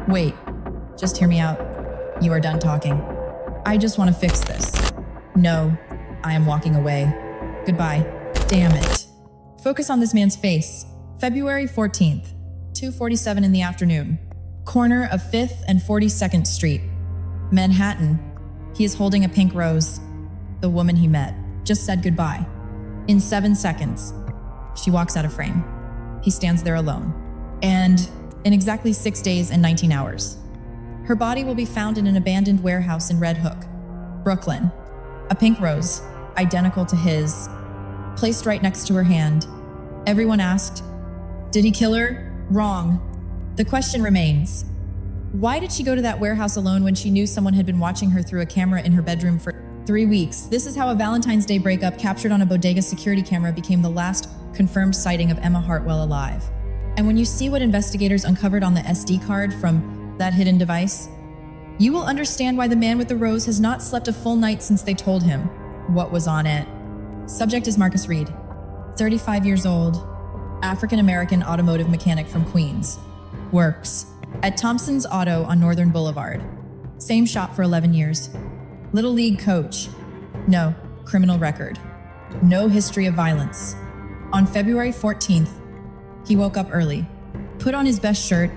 Wait, just hear me out. You are done talking. I just want to fix this. No, I am walking away. Goodbye. Damn it. Focus on this man's face. February 14th, 2:47 in the afternoon. Corner of 5th and 42nd Street, Manhattan. He is holding a pink rose. The woman he met just said goodbye. In 7 seconds, she walks out of frame. He stands there alone. And in exactly 6 days and 19 hours, her body will be found in an abandoned warehouse in Red Hook, Brooklyn. A pink rose, identical to his, placed right next to her hand. Everyone asked, did he kill her? Wrong. The question remains, why did she go to that warehouse alone when she knew someone had been watching her through a camera in her bedroom for 3 weeks? This is how a Valentine's Day breakup captured on a bodega security camera became the last confirmed sighting of Emma Hartwell alive. And when you see what investigators uncovered on the SD card from that hidden device, you will understand why the man with the rose has not slept a full night since they told him what was on it. Subject is Marcus Reed, 35 years old, African-American automotive mechanic from Queens. Works at Thompson's Auto on Northern Boulevard. Same shop for 11 years. Little league coach. No criminal record. No history of violence. On February 14th, he woke up early, put on his best shirt,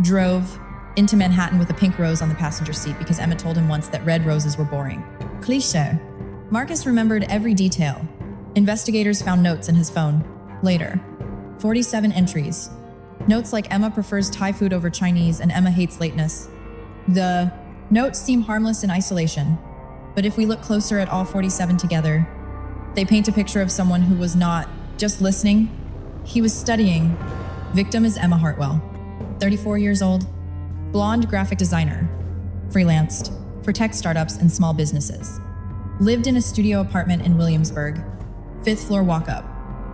drove into Manhattan with a pink rose on the passenger seat because Emma told him once that red roses were boring. Cliché. Marcus remembered every detail. Investigators found notes in his phone. Later, 47 entries. Notes like Emma prefers Thai food over Chinese and Emma hates lateness. The notes seem harmless in isolation, but if we look closer at all 47 together, they paint a picture of someone who was not just listening, he was studying. Victim is Emma Hartwell, 34 years old, blonde graphic designer, freelanced for tech startups and small businesses. Lived in a studio apartment in Williamsburg, 5th floor walk-up,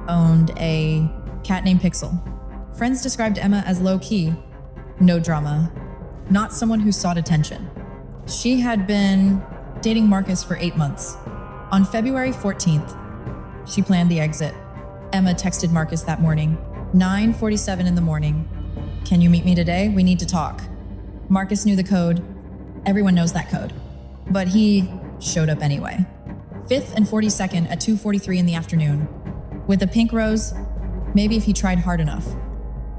owned a cat named Pixel. Friends described Emma as low-key, no drama, not someone who sought attention. She had been dating Marcus for 8 months. On February 14th, she planned the exit. Emma texted Marcus that morning, 9:47 in the morning. Can you meet me today? We need to talk. Marcus knew the code. Everyone knows that code. But he showed up anyway. 5th and 42nd at 2:43 in the afternoon. With a pink rose, maybe if he tried hard enough,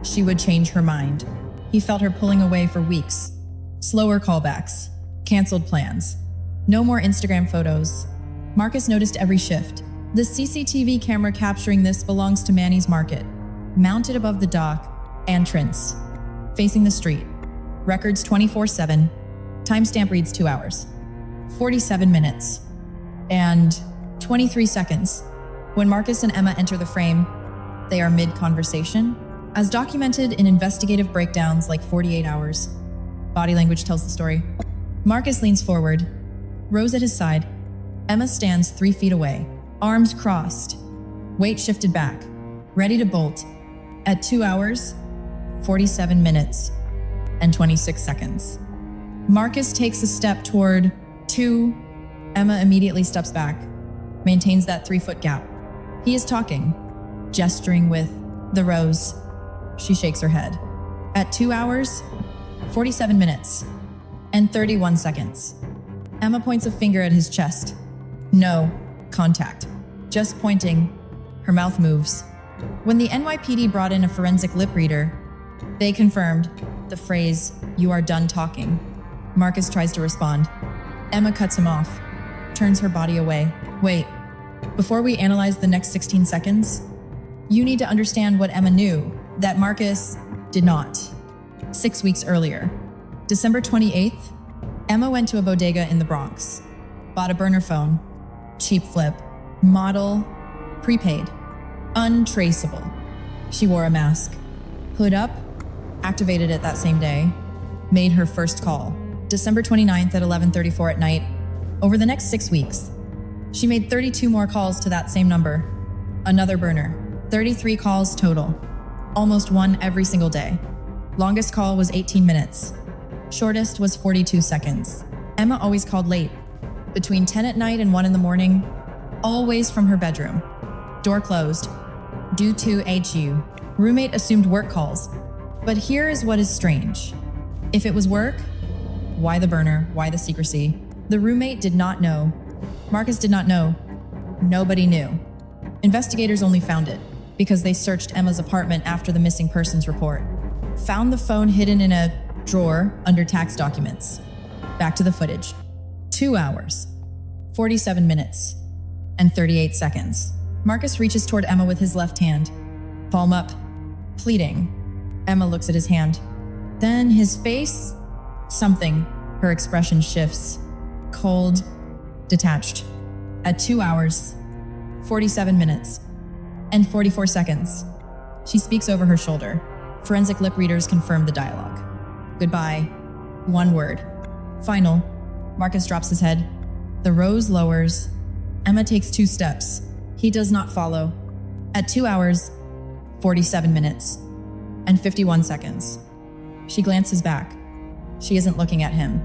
she would change her mind. He felt her pulling away for weeks. Slower callbacks, canceled plans, no more Instagram photos. Marcus noticed every shift. The CCTV camera capturing this belongs to Manny's Market, mounted above the dock, entrance, facing the street. Records 24/7, timestamp reads 2 hours, 47 minutes, and 23 seconds. When Marcus and Emma enter the frame, they are mid-conversation. As documented in investigative breakdowns like 48 Hours, body language tells the story. Marcus leans forward, Rose at his side. Emma stands 3 feet away, arms crossed, weight shifted back, ready to bolt. At 2 hours, 47 minutes, and 26 seconds. Marcus takes a step toward 2. Emma immediately steps back, maintains that 3-foot gap. He is talking, gesturing with the rose. She shakes her head. At 2 hours, 47 minutes, and 31 seconds. Emma points a finger at his chest. No contact, just pointing. Her mouth moves. When the NYPD brought in a forensic lip reader, they confirmed the phrase, "You are done talking." Marcus tries to respond. Emma cuts him off, turns her body away. Wait, before we analyze the next 16 seconds, you need to understand what Emma knew that Marcus did not. 6 weeks earlier, December 28th, Emma went to a bodega in the Bronx, bought a burner phone, cheap flip, model, prepaid, untraceable. She wore a mask, hood up, activated it that same day, made her first call, December 29th at 11:34 at night. Over the next 6 weeks, she made 32 more calls to that same number. Another burner, 33 calls total, almost one every single day. Longest call was 18 minutes. Shortest was 42 seconds. Emma always called late, between 10 at night and 1 in the morning, always from her bedroom. Door closed, due to HU. Roommate assumed work calls. But here is what is strange. If it was work, why the burner? Why the secrecy? The roommate did not know. Marcus did not know. Nobody knew. Investigators only found it because they searched Emma's apartment after the missing persons report. Found the phone hidden in a drawer under tax documents. Back to the footage. 2 hours, 47 minutes, and 38 seconds. Marcus reaches toward Emma with his left hand. Palm up, pleading. Emma looks at his hand. Then his face, something. Her expression shifts. Cold, detached. At 2 hours, 47 minutes, and 44 seconds. She speaks over her shoulder. Forensic lip readers confirm the dialogue. Goodbye. One word. Final. Marcus drops his head. The rose lowers. Emma takes 2 steps. He does not follow. At 2 hours, 47 minutes, and 51 seconds. She glances back. She isn't looking at him.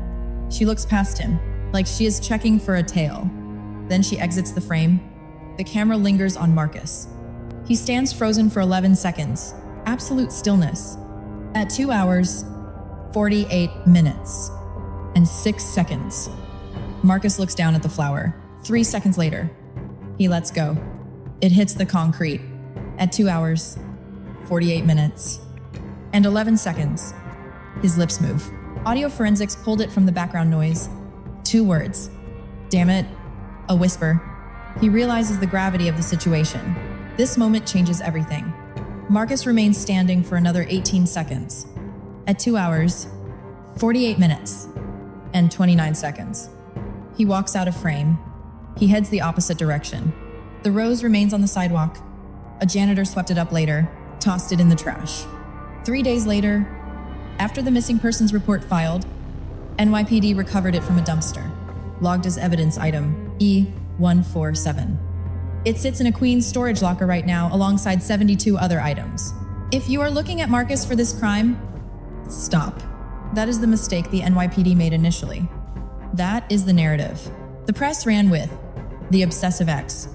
She looks past him, like she is checking for a tail. Then she exits the frame. The camera lingers on Marcus. He stands frozen for 11 seconds. Absolute stillness. At 2 hours, 48 minutes, and 6 seconds. Marcus looks down at the flower. 3 seconds later, he lets go. It hits the concrete. At 2 hours, 48 minutes, and 11 seconds. His lips move. Audio forensics pulled it from the background noise. 2 words. Damn it. A whisper. He realizes the gravity of the situation. This moment changes everything. Marcus remains standing for another 18 seconds. At 2 hours, 48 minutes, and 29 seconds. He walks out of frame. He heads the opposite direction. The rose remains on the sidewalk. A janitor swept it up later, tossed it in the trash. 3 days later, after the missing persons report filed, NYPD recovered it from a dumpster, logged as evidence item E147. It sits in a Queens storage locker right now alongside 72 other items. If you are looking at Marcus for this crime, stop. That is the mistake the NYPD made initially. That is the narrative. The press ran with the obsessive ex.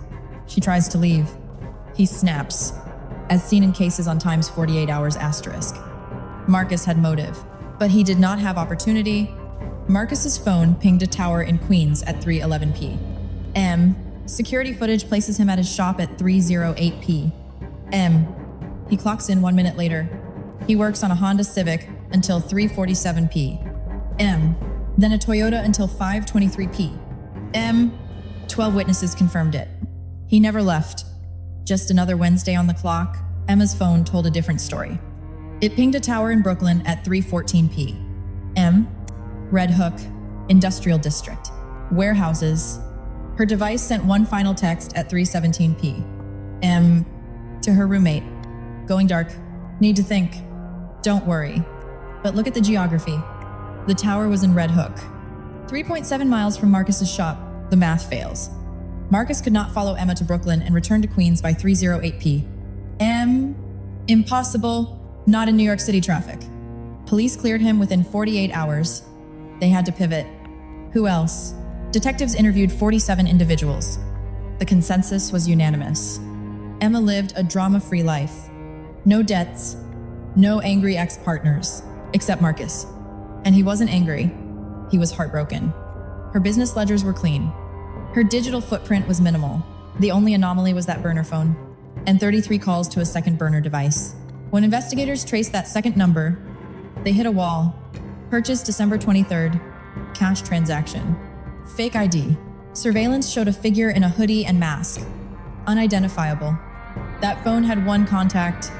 She tries to leave. He snaps, as seen in cases on Times 48 Hours asterisk. Marcus had motive, but he did not have opportunity. Marcus's phone pinged a tower in Queens at 3:11 p. M. Security footage places him at his shop at 3:08 p. M. He clocks in 1 minute later. He works on a Honda Civic until 3:47 p. M. Then a Toyota until 5:23 p. M. 12 witnesses confirmed it. He never left. Just another Wednesday on the clock. Emma's phone told a different story. It pinged a tower in Brooklyn at 3:14 p. M. Red Hook, Industrial District. Warehouses. Her device sent one final text at 3:17 p. M. To her roommate. Going dark. Need to think. Don't worry. But look at the geography. The tower was in Red Hook. 3.7 miles from Marcus's shop. The math fails. Marcus could not follow Emma to Brooklyn and return to Queens by 3:08 p. M. Impossible. Not in New York City traffic. Police cleared him within 48 hours. They had to pivot. Who else? Detectives interviewed 47 individuals. The consensus was unanimous. Emma lived a drama-free life. No debts, no angry ex-partners, except Marcus. And he wasn't angry. He was heartbroken. Her business ledgers were clean. Her digital footprint was minimal. The only anomaly was that burner phone, and 33 calls to a second burner device. When investigators traced that second number, they hit a wall. Purchased December 23rd. Cash transaction. Fake ID. Surveillance showed a figure in a hoodie and mask. Unidentifiable. That phone had one contact.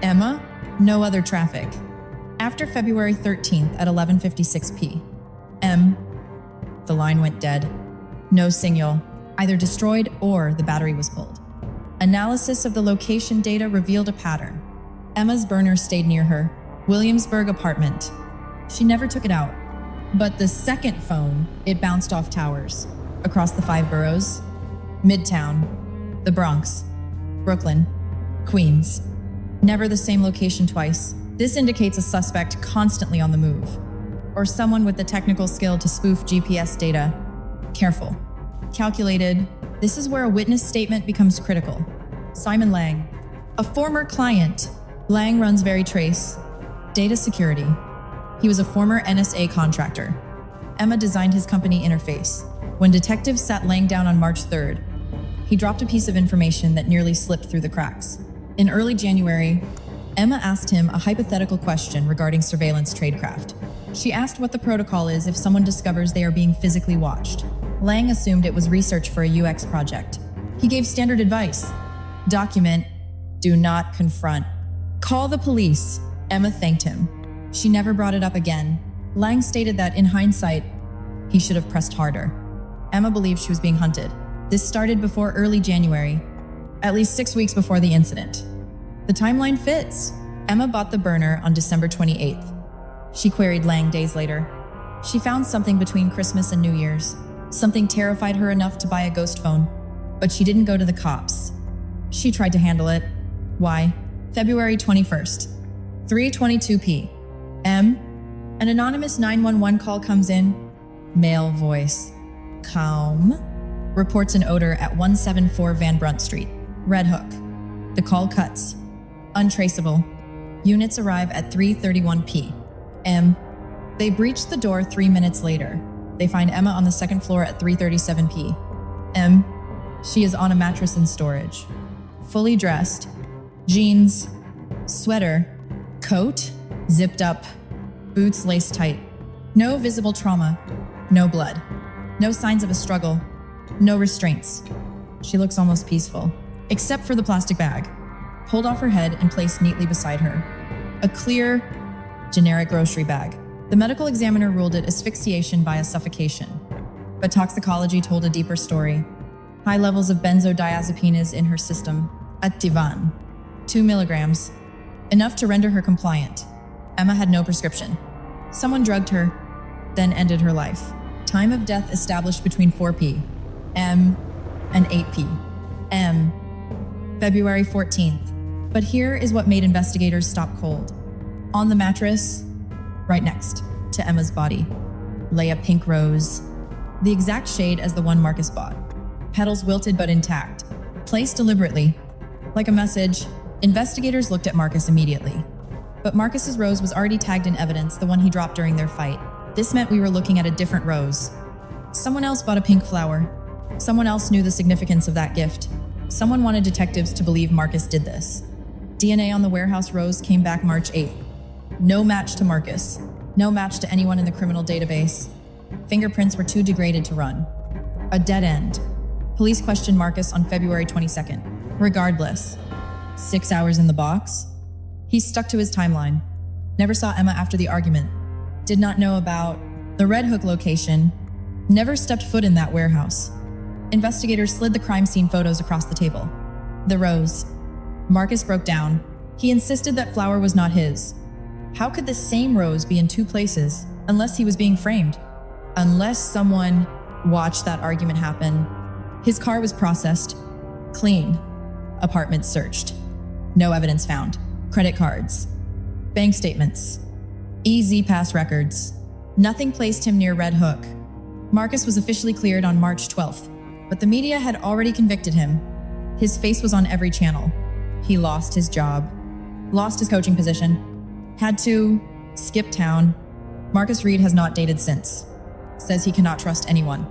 Emma? No other traffic. After February 13th at 11:56 p. M. The line went dead. No signal. Either destroyed or the battery was pulled. Analysis of the location data revealed a pattern. Emma's burner stayed near her Williamsburg apartment. She never took it out. But the second phone, it bounced off towers. Across the 5 boroughs. Midtown. The Bronx. Brooklyn. Queens. Never the same location twice. This indicates a suspect constantly on the move. Or someone with the technical skill to spoof GPS data. Careful. Calculated. This is where a witness statement becomes critical. Simon Lang. A former client. Lang runs Veritrace. Data security. He was a former NSA contractor. Emma designed his company interface. When detectives sat Lang down on March 3rd, he dropped a piece of information that nearly slipped through the cracks. In early January, Emma asked him a hypothetical question regarding surveillance tradecraft. She asked what the protocol is if someone discovers they are being physically watched. Lang assumed it was research for a UX project. He gave standard advice. Document, do not confront. Call the police. Emma thanked him. She never brought it up again. Lang stated that, in hindsight, he should have pressed harder. Emma believed she was being hunted. This started before early January, at least 6 weeks before the incident. The timeline fits. Emma bought the burner on December 28th. She queried Lang days later. She found something between Christmas and New Year's. Something terrified her enough to buy a ghost phone. But she didn't go to the cops. She tried to handle it. Why? February 21st, 3:22 p.m. An anonymous 911 call comes in. Male voice. Calm. Reports an odor at 174 Van Brunt Street, Red Hook. The call cuts. Untraceable. Units arrive at 3:31 p.m. They breach the door 3 minutes later. They find Emma on the second floor at 3:37 p.m. She is on a mattress in storage. Fully dressed. Jeans. Sweater. Coat. Zipped up. Boots laced tight. No visible trauma. No blood. No signs of a struggle. No restraints. She looks almost peaceful, except for the plastic bag, pulled off her head and placed neatly beside her. A clear, generic grocery bag. The medical examiner ruled it asphyxiation via suffocation, but toxicology told a deeper story. High levels of benzodiazepines in her system. Ativan. 2 milligrams. Enough to render her compliant. Emma had no prescription. Someone drugged her, then ended her life. Time of death established between 4 p.m. and 8 p.m. February 14th. But here is what made investigators stop cold. On the mattress, right next to Emma's body, lay a pink rose, the exact shade as the one Marcus bought. Petals wilted but intact, placed deliberately. Like a message, investigators looked at Marcus immediately. But Marcus's rose was already tagged in evidence, the one he dropped during their fight. This meant we were looking at a different rose. Someone else bought a pink flower. Someone else knew the significance of that gift. Someone wanted detectives to believe Marcus did this. DNA on the warehouse rose came back March 8th. No match to Marcus. No match to anyone in the criminal database. Fingerprints were too degraded to run. A dead end. Police questioned Marcus on February 22nd. Regardless, 6 hours in the box? He stuck to his timeline. Never saw Emma after the argument. Did not know about the Red Hook location. Never stepped foot in that warehouse. Investigators slid the crime scene photos across the table. The rose. Marcus broke down. He insisted that flower was not his. How could the same rose be in two places unless he was being framed? Unless someone watched that argument happen. His car was processed. Clean. Apartment searched. No evidence found. Credit cards. Bank statements. EZ-Pass records. Nothing placed him near Red Hook. Marcus was officially cleared on March 12th, but the media had already convicted him. His face was on every channel. He lost his job, lost his coaching position, had to skip town. Marcus Reed has not dated since. Says he cannot trust anyone.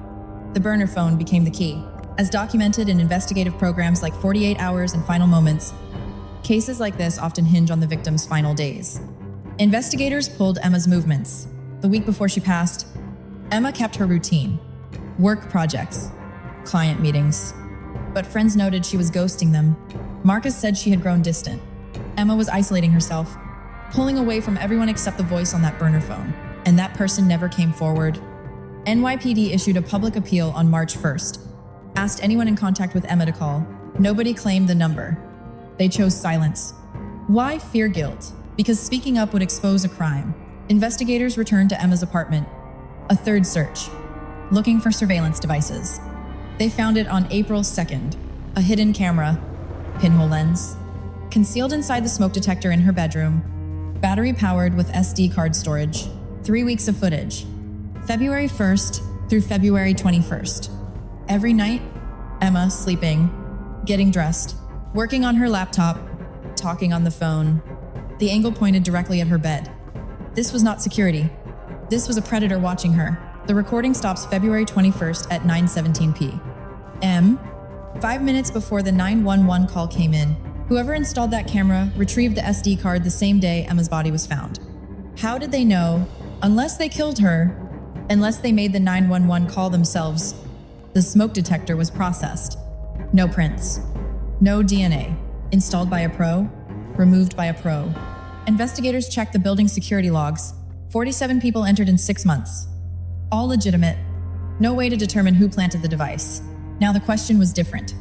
The burner phone became the key. As documented in investigative programs like 48 Hours and Final Moments, cases like this often hinge on the victim's final days. Investigators pulled Emma's movements. The week before she passed, Emma kept her routine. Work projects, client meetings. But friends noted she was ghosting them. Marcus said she had grown distant. Emma was isolating herself, pulling away from everyone except the voice on that burner phone. And that person never came forward. NYPD issued a public appeal on March 1st. Asked anyone in contact with Emma to call. Nobody claimed the number. They chose silence. Why fear guilt? Because speaking up would expose a crime. Investigators returned to Emma's apartment. A third search, looking for surveillance devices. They found it on April 2nd. A hidden camera, pinhole lens, concealed inside the smoke detector in her bedroom, battery powered with SD card storage, 3 weeks of footage, February 1st through February 21st. Every night, Emma sleeping, getting dressed, working on her laptop, talking on the phone. The angle pointed directly at her bed. This was not security. This was a predator watching her. The recording stops February 21st at 9:17 p.m. 5 minutes before the 911 call came in. Whoever installed that camera retrieved the SD card the same day Emma's body was found. How did they know, unless they killed her, unless they made the 911 call themselves? The smoke detector was processed. No prints. No DNA. Installed by a pro, removed by a pro. Investigators checked the building security logs. 47 people entered in 6 months. All legitimate. No way to determine who planted the device. Now the question was different.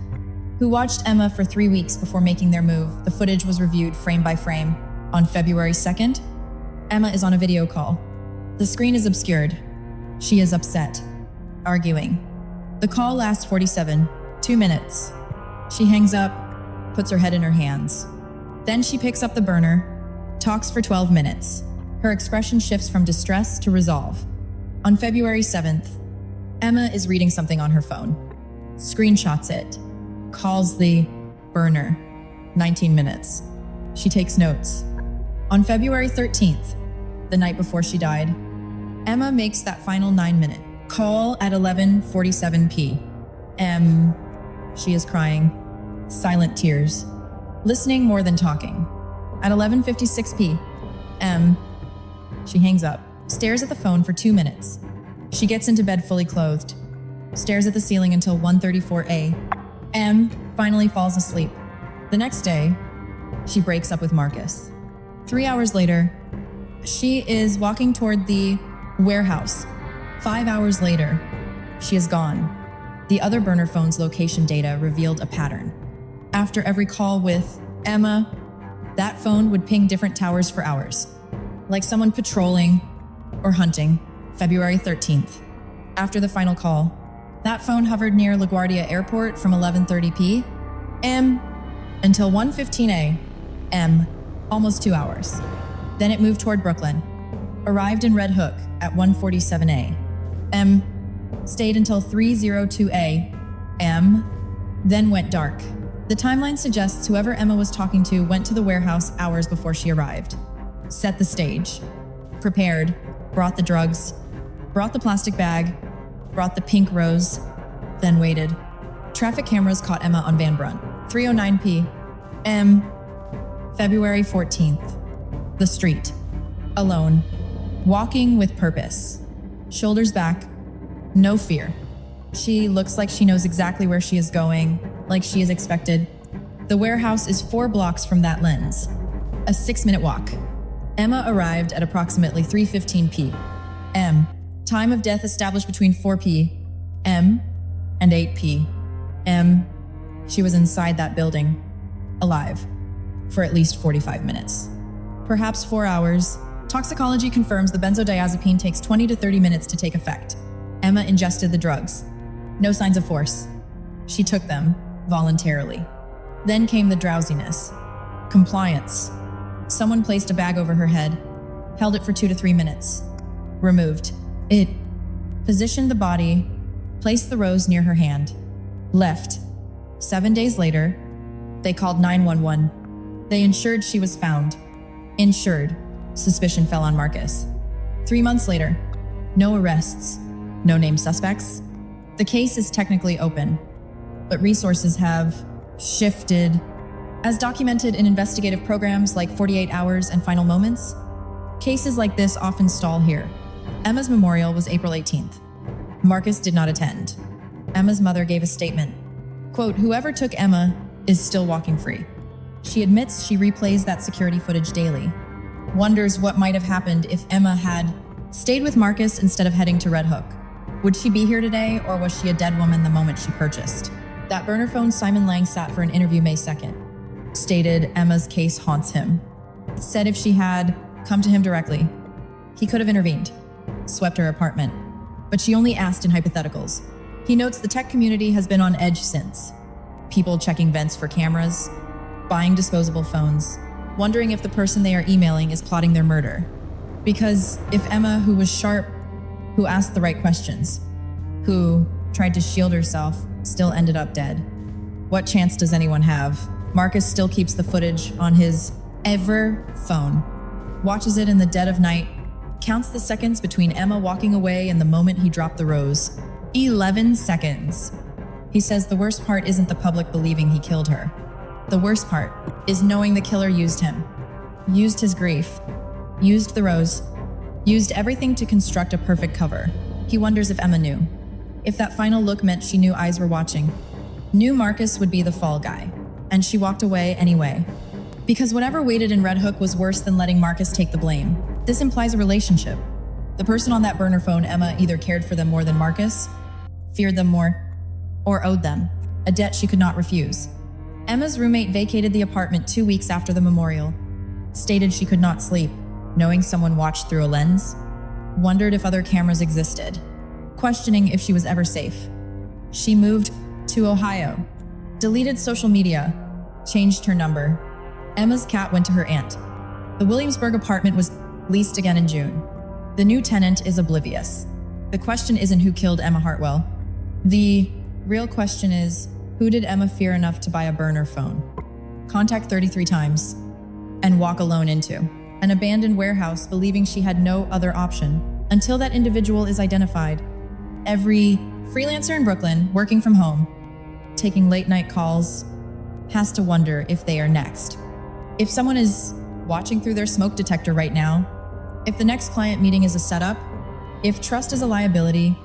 Who watched Emma for 3 weeks before making their move? The footage was reviewed frame by frame. On February 2nd, Emma is on a video call. The screen is obscured. She is upset, arguing. The call lasts 2 minutes. She hangs up, puts her head in her hands. Then she picks up the burner, talks for 12 minutes. Her expression shifts from distress to resolve. On February 7th, Emma is reading something on her phone. Screenshots it. Calls the burner. 19 minutes. She takes notes. On February 13th, the night before she died, Emma makes that final 9-minute call at 11:47 p.m. She is crying. Silent tears. Listening more than talking. At 11:56 p.m., she hangs up, stares at the phone for 2 minutes. She gets into bed fully clothed, stares at the ceiling until 1:34 a.m., finally falls asleep. The next day, she breaks up with Marcus. 3 hours later, she is walking toward the warehouse. 5 hours later, she is gone. The other burner phone's location data revealed a pattern. After every call with Emma, that phone would ping different towers for hours, like someone patrolling or hunting. February 13th. After the final call, that phone hovered near LaGuardia Airport from 11:30 p.m. until 1:15 a.m., almost 2 hours. Then it moved toward Brooklyn, arrived in Red Hook at 1:47 a.m., stayed until 3:02 a.m., then went dark. The timeline suggests whoever Emma was talking to went to the warehouse hours before she arrived, set the stage, prepared, brought the drugs, brought the plastic bag, brought the pink rose, then waited. Traffic cameras caught Emma on Van Brunt, 3:09 p.m., February 14th. The street, alone, walking with purpose, shoulders back, no fear. She looks like she knows exactly where she is going, like she is expected. The warehouse is 4 blocks from that lens, a 6-minute walk. Emma arrived at approximately 3:15 p.m. Time of death established between 4 p.m. and 8 p.m. She was inside that building, alive, for at least 45 minutes. Perhaps 4 hours. Toxicology confirms the benzodiazepine takes 20 to 30 minutes to take effect. Emma ingested the drugs. No signs of force. She took them voluntarily. Then came the drowsiness. Compliance. Someone placed a bag over her head, held it for 2 to 3 minutes. Removed it. Positioned the body, placed the rose near her hand. Left. 7 days later, they called 911. They ensured she was found. Insured. Suspicion fell on Marcus. 3 months later, no arrests, no named suspects. The case is technically open, but resources have shifted. As documented in investigative programs like 48 Hours and Final Moments, cases like this often stall here. Emma's memorial was April 18th. Marcus did not attend. Emma's mother gave a statement. Quote, "Whoever took Emma is still walking free." She admits she replays that security footage daily. Wonders what might have happened if Emma had stayed with Marcus instead of heading to Red Hook. Would she be here today, or was she a dead woman the moment she purchased? That burner phone Simon Lang sat for an interview May 2nd. Stated Emma's case haunts him. Said if she had come to him directly, he could have intervened, swept her apartment. But she only asked in hypotheticals. He notes the tech community has been on edge since. People checking vents for cameras, buying disposable phones, wondering if the person they are emailing is plotting their murder. Because if Emma, who was sharp, who asked the right questions, who tried to shield herself, still ended up dead, what chance does anyone have? Marcus still keeps the footage on his phone, watches it in the dead of night, Counts the seconds between Emma walking away and the moment he dropped the rose. 11 seconds. He says the worst part isn't the public believing he killed her. The worst part is knowing the killer used him. Used his grief. Used the rose. Used everything to construct a perfect cover. He wonders if Emma knew. If that final look meant she knew eyes were watching. Knew Marcus would be the fall guy. And she walked away anyway. Because whatever waited in Red Hook was worse than letting Marcus take the blame. This implies a relationship. The person on that burner phone, Emma, either cared for them more than Marcus, feared them more, or owed them, a debt she could not refuse. Emma's roommate vacated the apartment 2 weeks after the memorial, stated she could not sleep, knowing someone watched through a lens, wondered if other cameras existed, questioning if she was ever safe. She moved to Ohio, deleted social media, changed her number. Emma's cat went to her aunt. The Williamsburg apartment was leased again in June. The new tenant is oblivious. The question isn't who killed Emma Hartwell. The real question is, who did Emma fear enough to buy a burner phone, contact 33 times, and walk alone into an abandoned warehouse believing she had no other option until that individual is identified? Every freelancer in Brooklyn, working from home, taking late night calls, has to wonder if they are next. If someone is watching through their smoke detector right now, if the next client meeting is a setup, if trust is a liability,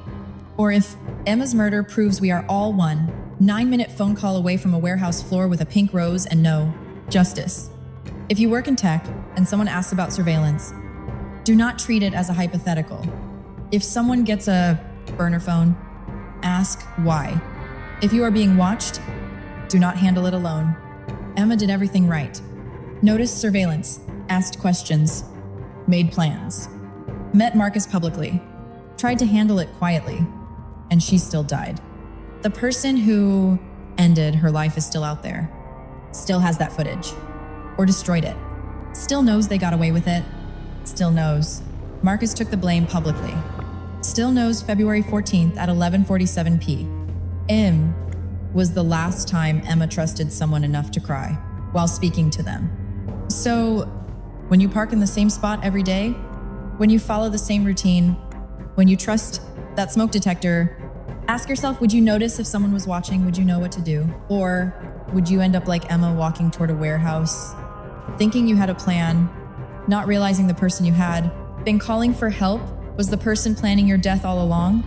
or if Emma's murder proves we are all one 9-minute phone call away from a warehouse floor with a pink rose and no justice. If you work in tech and someone asks about surveillance, do not treat it as a hypothetical. If someone gets a burner phone, ask why. If you are being watched, do not handle it alone. Emma did everything right. Noticed surveillance, asked questions, made plans, met Marcus publicly, tried to handle it quietly, and she still died. The person who ended her life is still out there, still has that footage, or destroyed it, still knows they got away with it, still knows Marcus took the blame publicly, still knows February 14th at 11:47 p.m. was the last time Emma trusted someone enough to cry while speaking to them. So, when you park in the same spot every day, when you follow the same routine, when you trust that smoke detector, ask yourself, would you notice if someone was watching? Would you know what to do? Or would you end up like Emma walking toward a warehouse, thinking you had a plan, not realizing the person you had been calling for help was the person planning your death all along?